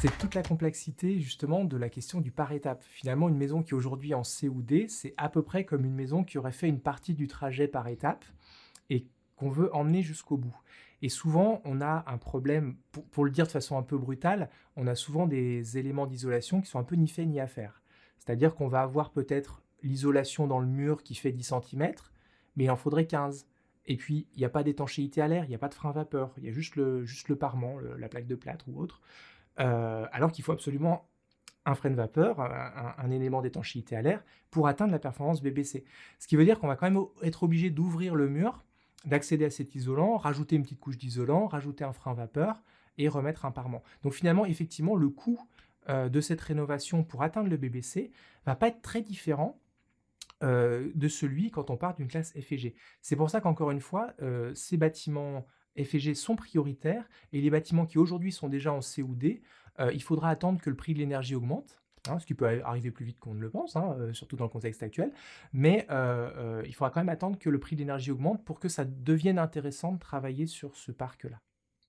C'est toute la complexité justement de la question du par étapes. Finalement, une maison qui est aujourd'hui en C ou D, c'est à peu près comme une maison qui aurait fait une partie du trajet par étapes et qu'on veut emmener jusqu'au bout. Et souvent, on a un problème, pour le dire de façon un peu brutale, on a souvent des éléments d'isolation qui sont un peu ni fait ni à faire. C'est-à-dire qu'on va avoir peut-être l'isolation dans le mur qui fait 10 centimètres, mais il en faudrait 15. Et puis, il n'y a pas d'étanchéité à l'air, il n'y a pas de frein vapeur, il y a juste le parement, la plaque de plâtre ou autre. Alors qu'il faut absolument un frein de vapeur, un élément d'étanchéité à l'air pour atteindre la performance BBC. Ce qui veut dire qu'on va quand même être obligé d'ouvrir le mur, d'accéder à cet isolant, rajouter une petite couche d'isolant, rajouter un frein vapeur et remettre un parement. Donc finalement, effectivement, le coût de cette rénovation pour atteindre le BBC va pas être très différent de celui quand on part d'une classe F et G. C'est pour ça qu'encore une fois, ces bâtiments F et G sont prioritaires et les bâtiments qui aujourd'hui sont déjà en C ou D, il faudra attendre que le prix de l'énergie augmente, hein, ce qui peut arriver plus vite qu'on ne le pense, hein, surtout dans le contexte actuel. Mais il faudra quand même attendre que le prix de l'énergie augmente pour que ça devienne intéressant de travailler sur ce parc-là.